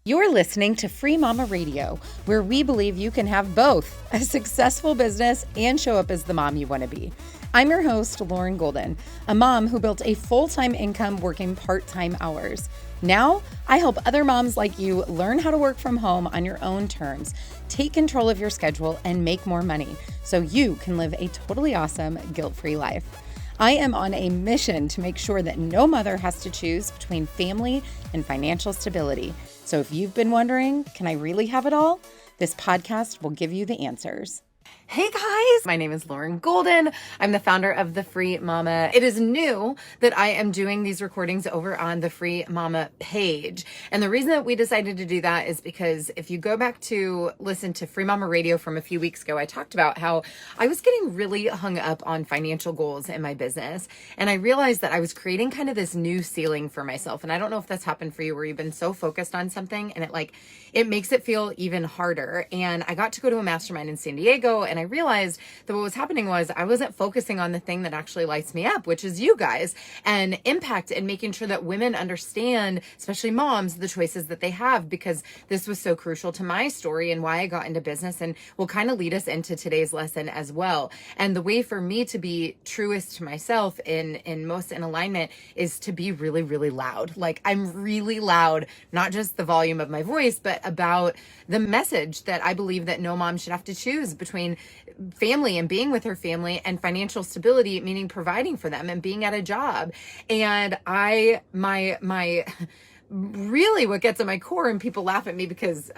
You're listening to Free Mama Radio, where we believe you can have both a successful business and show up as the mom you want to be. I'm your host, Lauren Golden, a mom who built a full-time income working part-time hours. Now, I help other moms like you learn how to work from home on your own terms, take control of your schedule, and make more money so you can live a totally awesome, guilt-free life. I am on a mission to make sure that no mother has to choose between family and financial stability. So if you've been wondering, can I really have it all? This podcast will give you the answers. Hey guys, my name is Lauren Golden. I'm the founder of the Free Mama. It is new that I am doing these recordings over on the Free Mama page. And the reason that we decided to do that is because if you go back to listen to Free Mama Radio from a few weeks ago, I talked about how I was getting really hung up on financial goals in my business. And I realized that I was creating kind of this new ceiling for myself. And I don't know if that's happened for you where you've been so focused on something and it makes it feel even harder. And I got to go to a mastermind in San Diego, and I realized that what was happening was I wasn't focusing on the thing that actually lights me up, which is you guys, and impact, and making sure that women understand, especially moms, the choices that they have, because this was so crucial to my story and why I got into business, and will kind of lead us into today's lesson as well. And the way for me to be truest to myself in most in alignment is to be really, really loud. Like, I'm really loud, not just the volume of my voice, but about the message that I believe that no mom should have to choose between family and being with her family and financial stability, meaning providing for them and being at a job. And my really what gets at my core, and people laugh at me because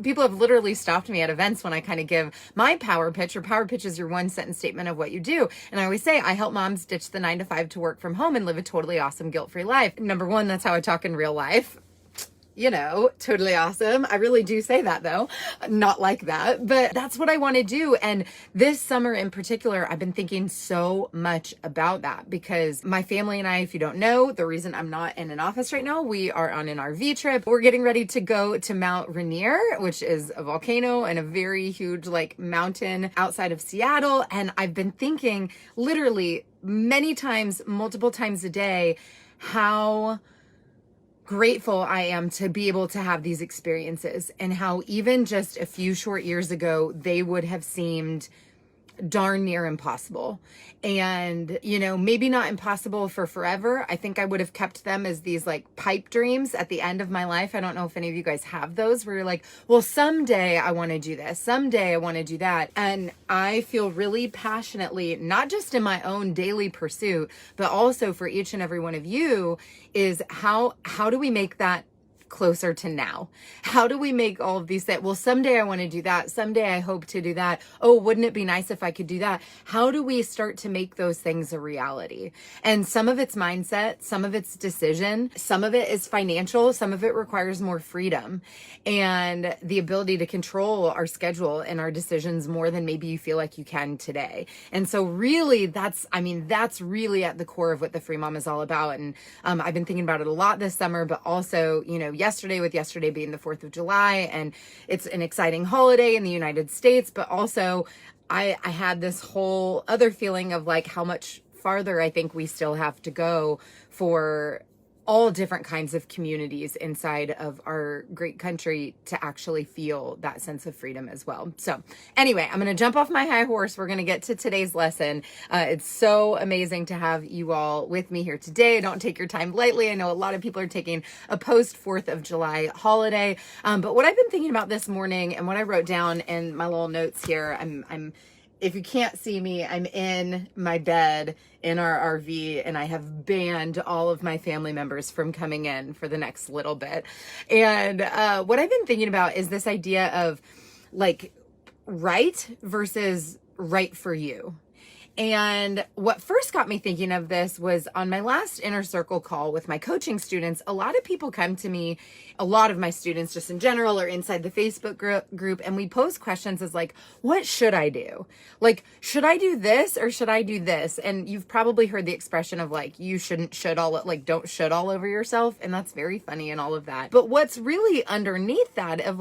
people have literally stopped me at events when I kind of give my power pitch, or power pitch is your one sentence statement of what you do. And I always say, I help moms ditch the 9-to-5 to work from home and live a totally awesome, guilt-free life. Number one, that's how I talk in real life. You know, totally awesome. I really do say that though, not like that, but that's what I want to do. And this summer in particular, I've been thinking so much about that because my family and I, if you don't know, the reason I'm not in an office right now, we are on an RV trip. We're getting ready to go to Mount Rainier, which is a volcano and a very huge mountain outside of Seattle. And I've been thinking literally many times, multiple times a day, how grateful I am to be able to have these experiences, and how even just a few short years ago, they would have seemed darn near impossible. And, you know, maybe not impossible for forever. I think I would have kept them as these pipe dreams at the end of my life. I don't know if any of you guys have those where you're like, well, someday I want to do this. Someday I want to do that. And I feel really passionately, not just in my own daily pursuit, but also for each and every one of you, is how do we make that closer to now? How do we make all of these that, well, someday I want to do that. Someday I hope to do that. Oh, wouldn't it be nice if I could do that? How do we start to make those things a reality? And some of it's mindset, some of it's decision, some of it is financial, some of it requires more freedom and the ability to control our schedule and our decisions more than maybe you feel like you can today. And so really that's really at the core of what the Free Mom is all about. And I've been thinking about it a lot this summer, but also, you know, yesterday being the 4th of July, and it's an exciting holiday in the United States, but also I had this whole other feeling of how much farther I think we still have to go for all different kinds of communities inside of our great country to actually feel that sense of freedom as well. So anyway, I'm going to jump off my high horse. We're going to get to today's lesson. It's so amazing to have you all with me here today. Don't take your time lightly. I know a lot of people are taking a post 4th of July holiday. But what I've been thinking about this morning and what I wrote down in my little notes here, I'm if you can't see me, I'm in my bed in our RV, and I have banned all of my family members from coming in for the next little bit. And what I've been thinking about is this idea of right versus right for you. And what first got me thinking of this was on my last inner circle call with my coaching students. A lot of people come to me, a lot of my students just in general or inside the Facebook group, and we pose questions as what should I do? Should I do this or should I do this? And you've probably heard the expression of you don't should all over yourself. And that's very funny and all of that. But what's really underneath that of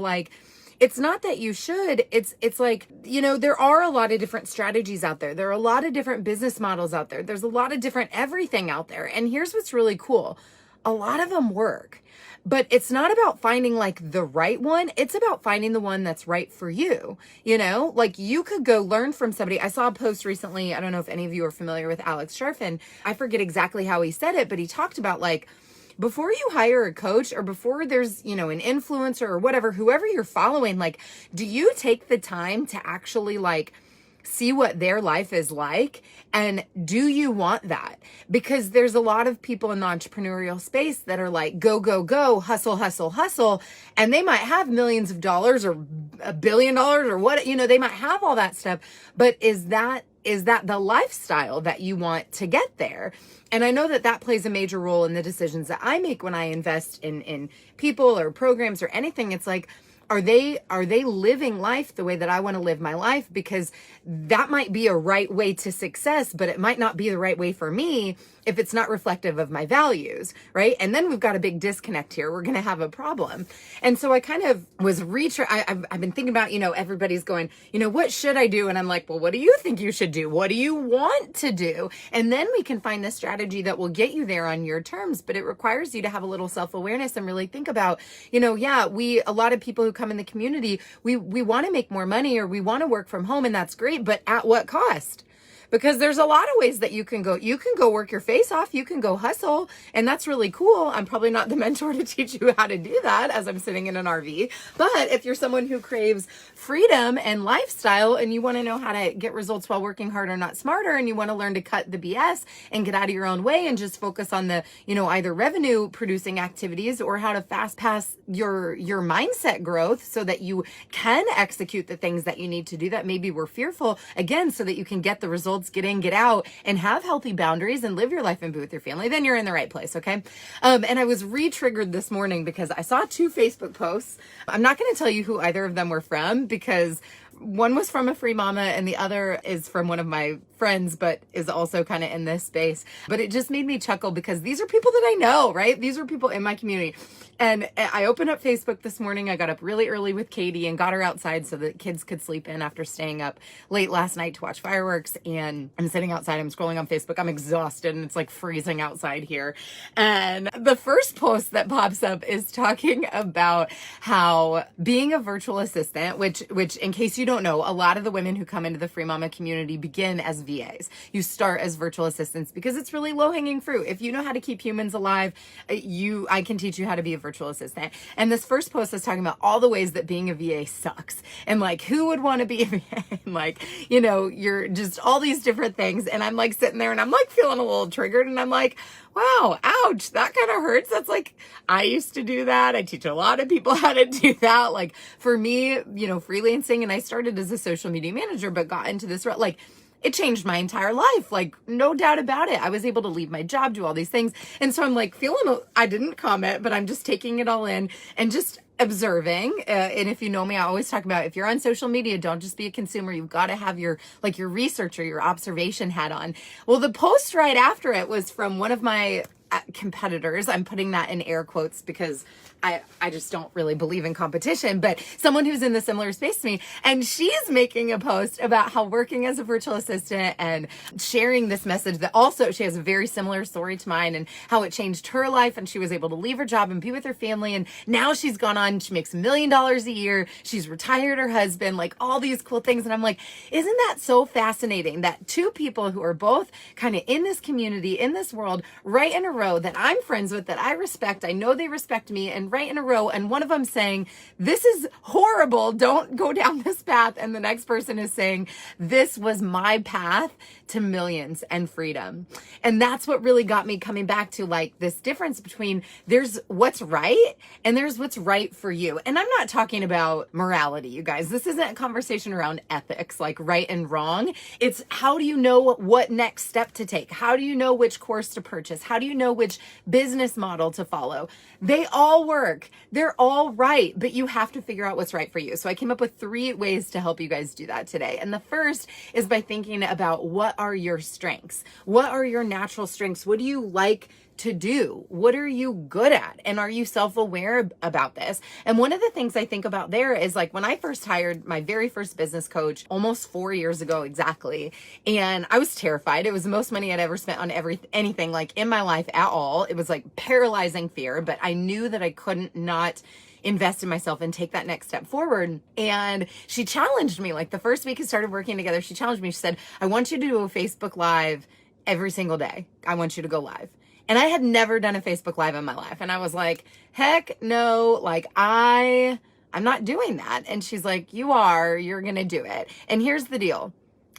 it's not that you should, it's there are a lot of different strategies out there. There are a lot of different business models out there. There's a lot of different everything out there. And here's what's really cool. A lot of them work. But it's not about finding like the right one. It's about finding the one that's right for you. You know, like you could go learn from somebody. I saw a post recently. I don't know if any of you are familiar with Alex Sharfin. I forget exactly how he said it, but he talked about like, before you hire a coach or before there's, you know, an influencer or whatever, whoever you're following, like, do you take the time to actually like see what their life is like? And do you want that? Because there's a lot of people in the entrepreneurial space that are like, go, go, go, hustle, hustle, hustle. And they might have millions of dollars or $1 billion or what, you know, they might have all that stuff. But is that the lifestyle that you want to get there? And I know that that plays a major role in the decisions that I make when I invest in people or programs or anything. It's like, are they living life the way that I want to live my life? Because that might be a right way to success, but it might not be the right way for me if it's not reflective of my values, right? And then we've got a big disconnect here. We're going to have a problem. And so I kind of was I've been thinking about, you know, everybody's going, you know, what should I do? And I'm like, well, what do you think you should do? What do you want to do? And then we can find the strategy that will get you there on your terms. But it requires you to have a little self-awareness and really think about, you know, yeah, a lot of people who come in the community, we want to make more money or we want to work from home, and that's great, but at what cost? Because there's a lot of ways that you can go. You can go work your face off. You can go hustle. And that's really cool. I'm probably not the mentor to teach you how to do that as I'm sitting in an RV. But if you're someone who craves freedom and lifestyle and you want to know how to get results while working harder, not smarter, and you want to learn to cut the BS and get out of your own way and just focus on the, you know, either revenue producing activities or how to fast pass your mindset growth so that you can execute the things that you need to do that maybe were fearful, again, so that you can get the results, get in, get out, and have healthy boundaries and live your life and be with your family, then you're in the right place, okay? And I was re-triggered this morning because I saw 2 Facebook posts. I'm not going to tell you who either of them were from because one was from a free mama and the other is from one of my friends, but is also kind of in this space. But it just made me chuckle because these are people that I know, right? These are people in my community. And I opened up Facebook this morning. I got up really early with Katie and got her outside so that kids could sleep in after staying up late last night to watch fireworks. And I'm sitting outside. I'm scrolling on Facebook. I'm exhausted and it's like freezing outside here. And the first post that pops up is talking about how being a virtual assistant, which in case you don't know, a lot of the women who come into the Free Mama community begin as VAs. You start as virtual assistants because it's really low-hanging fruit. If you know how to keep humans alive, I can teach you how to be a virtual assistant. And this first post is talking about all the ways that being a VA sucks. And like, who would want to be a VA? And like, you know, you're just all these different things. And I'm like sitting there and I'm like feeling a little triggered. And I'm like, wow, ouch, that kind of hurts. That's like, I used to do that. I teach a lot of people how to do that. Like for me, you know, freelancing, and I started as a social media manager, but got into this, like, it changed my entire life. Like, no doubt about it. I was able to leave my job, do all these things. And so I'm like I didn't comment, but I'm just taking it all in and just observing. And if you know me, I always talk about, if you're on social media, don't just be a consumer. You've got to have your research or your observation hat on. Well, the post right after it was from one of my competitors. I'm putting that in air quotes because I just don't really believe in competition, but someone who's in the similar space to me. And she's making a post about how working as a virtual assistant and sharing this message that also she has a very similar story to mine and how it changed her life. And she was able to leave her job and be with her family. And now she's gone on, she makes $1 million a year. She's retired her husband, like all these cool things. And I'm like, isn't that so fascinating that 2 people who are both kind of in this community, in this world, right in a row that I'm friends with, that I respect, I know they respect me, and right in a row, and one of them saying, this is horrible, don't go down this path, and the next person is saying, this was my path to millions and freedom. And that's what really got me coming back to like this difference between there's what's right and there's what's right for you. And I'm not talking about morality, you guys. This isn't a conversation around ethics, like right and wrong. It's how do you know what next step to take? How do you know which course to purchase? How do you know which business model to follow? They all work. They're all right, but you have to figure out what's right for you. So I came up with 3 ways to help you guys do that today. And the first is by thinking about what are your strengths? What are your natural strengths? What do you like to do? What are you good at? And are you self-aware about this? And one of the things I think about there is like when I first hired my very first business coach almost 4 years ago exactly, and I was terrified. It was the most money I'd ever spent on anything like in my life at all. It was like paralyzing fear, but I knew that I couldn't not invest in myself and take that next step forward. And she challenged me, like the first week we started working together, she challenged me. She said, I want you to do a Facebook Live every single day. I want you to go live. And I had never done a Facebook Live in my life. And I was like, heck no, like I'm not doing that. And she's like, you're going to do it. And here's the deal.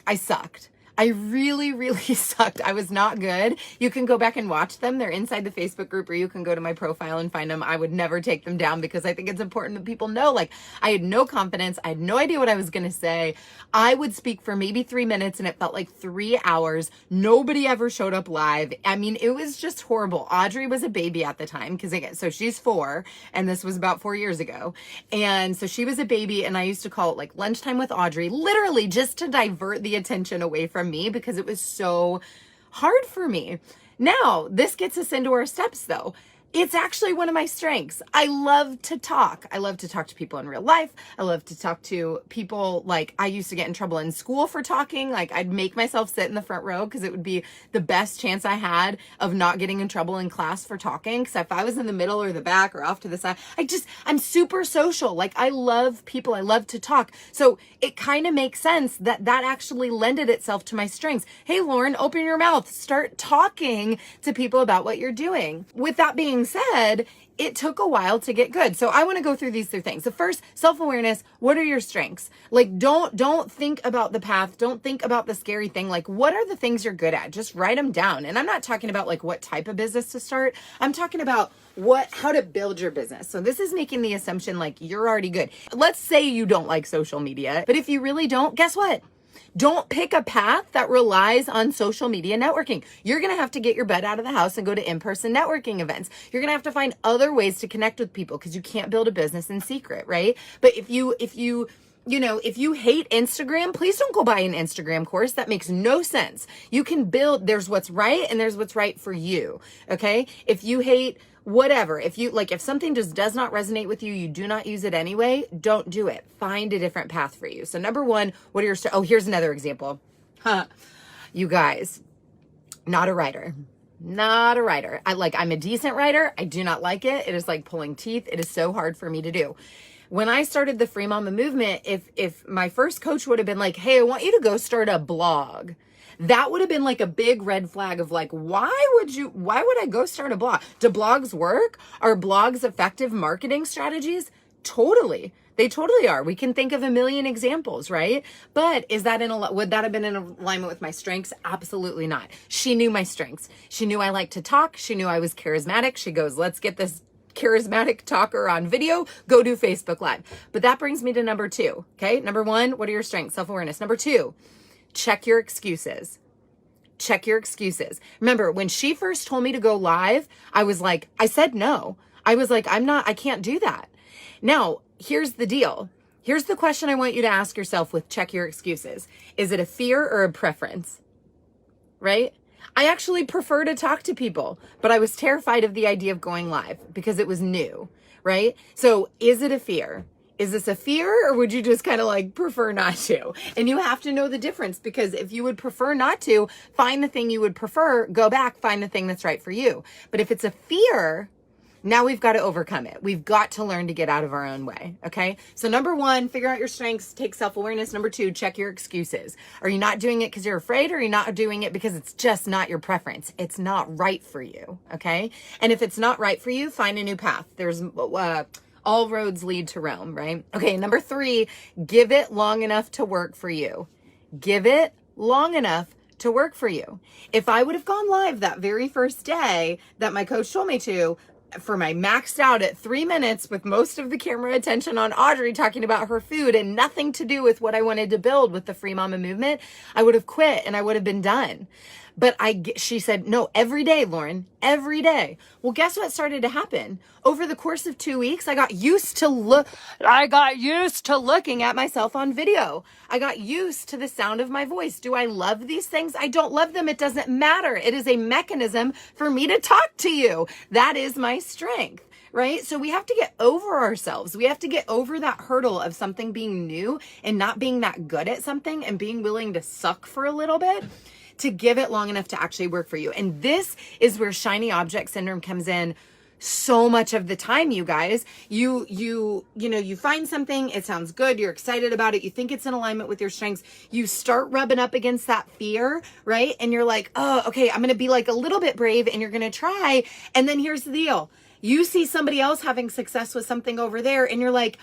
I sucked. I really, really sucked. I was not good. You can go back and watch them. They're inside the Facebook group, or you can go to my profile and find them. I would never take them down because I think it's important that people know, like, I had no confidence. I had no idea what I was going to say. I would speak for maybe 3 minutes and it felt like 3 hours. Nobody ever showed up live. I mean, it was just horrible. Audrey was a baby at the time so she's 4 and this was about 4 years ago. And so she was a baby and I used to call it like lunchtime with Audrey, literally just to divert the attention away from me because it was so hard for me. Now, this gets us into our steps though. It's actually one of my strengths. I love to talk. I love to talk to people in real life. I love to talk to people. Like I used to get in trouble in school for talking. Like I'd make myself sit in the front row because it would be the best chance I had of not getting in trouble in class for talking. Because if I was in the middle or the back or off to the side, I'm super social. Like I love people. I love to talk. So it kind of makes sense that actually lended itself to my strengths. Hey, Lauren, open your mouth. Start talking to people about what you're doing. With that being said, it took a while to get good. So I want to go through these 3 things. The first, self-awareness. What are your strengths? Like, don't think about the path. Don't think about the scary thing. Like, what are the things you're good at? Just write them down. And I'm not talking about like what type of business to start. I'm talking about how to build your business. So this is making the assumption like you're already good. Let's say you don't like social media, but if you really don't, guess what? Don't pick a path that relies on social media networking. You're going to have to get your butt out of the house and go to in-person networking events. You're going to have to find other ways to connect with people because you can't build a business in secret, right? But if you hate Instagram, please don't go buy an Instagram course. That makes no sense. You can there's what's right and there's what's right for you. Okay. If you hate whatever, if something just does not resonate with you, you do not use it anyway, don't do it. Find a different path for you. So number 1, what are your, here's another example. You guys, not a writer. I'm a decent writer. I do not like it. It is like pulling teeth. It is so hard for me to do. When I started the Free Mama movement, if my first coach would have been like, hey, I want you to go start a blog, that would have been like a big red flag of like, why would I go start a blog? Do blogs work? Are blogs effective marketing strategies? Totally. They totally are. We can think of a million examples, right? But would that have been in alignment with my strengths? Absolutely not. She knew my strengths. She knew I liked to talk. She knew I was charismatic. She goes, let's get this charismatic talker on video, go do Facebook Live. But that brings me to number 2. Okay. Number 1, what are your strengths? Self-awareness. Number 2, check your excuses. Check your excuses. Remember, when she first told me to go live, I said no. I was like, I can't do that. Now, here's the deal. Here's the question I want you to ask yourself with check your excuses. Is it a fear or a preference? Right? I actually prefer to talk to people, but I was terrified of the idea of going live because it was new, right? So is it a fear? Is this a fear, or would you just kind of like prefer not to? And you have to know the difference, because if you would prefer not to, find the thing you would prefer, go back, find the thing that's right for you. But if it's a fear, now we've got to overcome it. We've got to learn to get out of our own way. Okay. So number 1, figure out your strengths, take self-awareness. Number 2, check your excuses. Are you not doing it because you're afraid, or are you not doing it because it's just not your preference? It's not right for you. Okay. And if it's not right for you, find a new path. There's, all roads lead to Rome, right? Okay. Number 3, give it long enough to work for you. Give it long enough to work for you. If I would have gone live that very first day that my coach told me to, for my maxed out at 3 minutes with most of the camera attention on Audrey talking about her food and nothing to do with what I wanted to build with the Free Mama movement, I would have quit and I would have been done. But she said, no, every day, Lauren, every day. Well, guess what started to happen? Over the course of 2 weeks, I got used to looking at myself on video. I got used to the sound of my voice. Do I love these things? I don't love them. It doesn't matter. It is a mechanism for me to talk to you. That is my strength. Right? So we have to get over ourselves. We have to get over that hurdle of something being new and not being that good at something and being willing to suck for a little bit to give it long enough to actually work for you. And this is where shiny object syndrome comes in so much of the time, you guys. You find something, it sounds good, you're excited about it, you think it's in alignment with your strengths, you start rubbing up against that fear, right? And you're like, oh, okay, I'm gonna be like a little bit brave, and you're gonna try. And then here's the deal. You see somebody else having success with something over there, and you're like,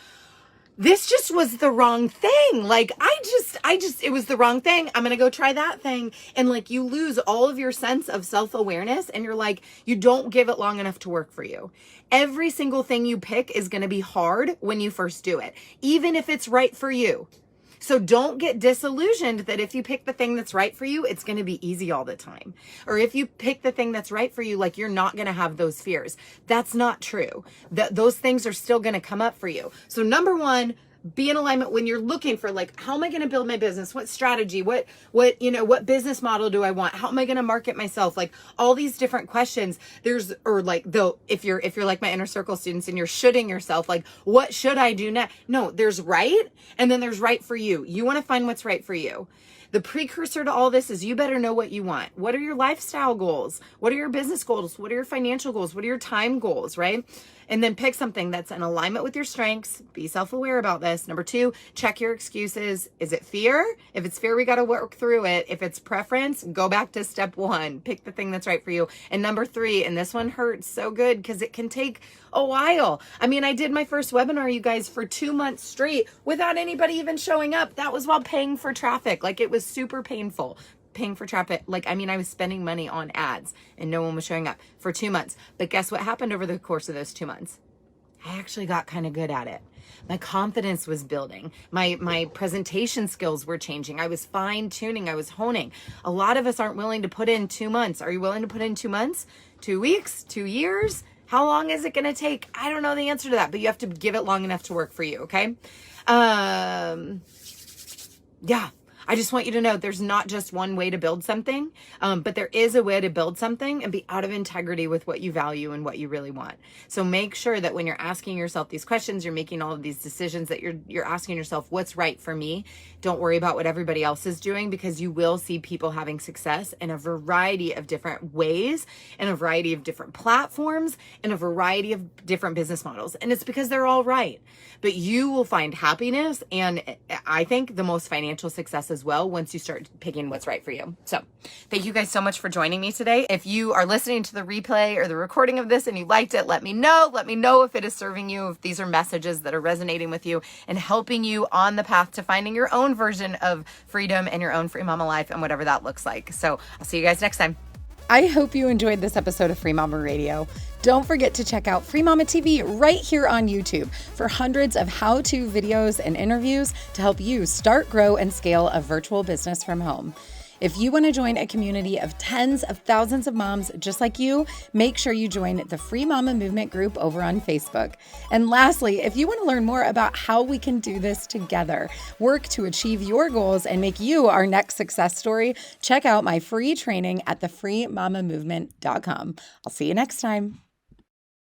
this just was the wrong thing. Like, it was the wrong thing. I'm going to go try that thing. And like, you lose all of your sense of self-awareness, and you're like, you don't give it long enough to work for you. Every single thing you pick is going to be hard when you first do it, even if it's right for you. So don't get disillusioned that if you pick the thing that's right for you, it's going to be easy all the time. Or if you pick the thing that's right for you, like, you're not going to have those fears. That's not true. Those things are still going to come up for you. So number one, be in alignment when you're looking for, like, how am I going to build my business? What strategy? What business model do I want? How am I going to market myself? Like, all these different questions. If you're like my inner circle students and you're shoulding yourself, like, what should I do next? No, there's right. And then there's right for you. You want to find what's right for you. The precursor to all this is you better know what you want. What are your lifestyle goals? What are your business goals? What are your financial goals? What are your time goals, right? And then pick something that's in alignment with your strengths. Be self-aware about this. Number two, check your excuses. Is it fear? If it's fear, we got to work through it. If it's preference, go back to step one. Pick the thing that's right for you. And number three, and this one hurts so good because it can take a while. I mean, I did my first webinar, you guys, for 2 months straight without anybody even showing up. That was while paying for traffic. Like, it was super painful. Paying for traffic. I was spending money on ads and no one was showing up for 2 months. But guess what happened over the course of those 2 months? I actually got kind of good at it. My confidence was building. My presentation skills were changing. I was fine tuning. I was honing. A lot of us aren't willing to put in 2 months. Are you willing to put in 2 months? 2 weeks? 2 years? How long is it going to take? I don't know the answer to that, but you have to give it long enough to work for you. Okay. Yeah. I just want you to know there's not just one way to build something, but there is a way to build something and be out of integrity with what you value and what you really want. So make sure that when you're asking yourself these questions, you're making all of these decisions, that you're asking yourself, what's right for me? Don't worry about what everybody else is doing, because you will see people having success in a variety of different ways, in a variety of different platforms, in a variety of different business models. And it's because they're all right. But you will find happiness and I think the most financial success as well once you start picking what's right for you. So thank you guys so much for joining me today. If you are listening to the replay or the recording of this and you liked it, let me know. Let me know if it is serving you, if these are messages that are resonating with you and helping you on the path to finding your own version of freedom and your own free mama life and whatever that looks like. So I'll see you guys next time. I hope you enjoyed this episode of Free Mama Radio. Don't forget to check out FreeMamaTV right here on YouTube for hundreds of how-to videos and interviews to help you start, grow, and scale a virtual business from home. If you want to join a community of tens of thousands of moms just like you, make sure you join the Free Mama Movement group over on Facebook. And lastly, if you want to learn more about how we can do this together, work to achieve your goals, and make you our next success story, check out my free training at thefreemamamovement.com. I'll see you next time.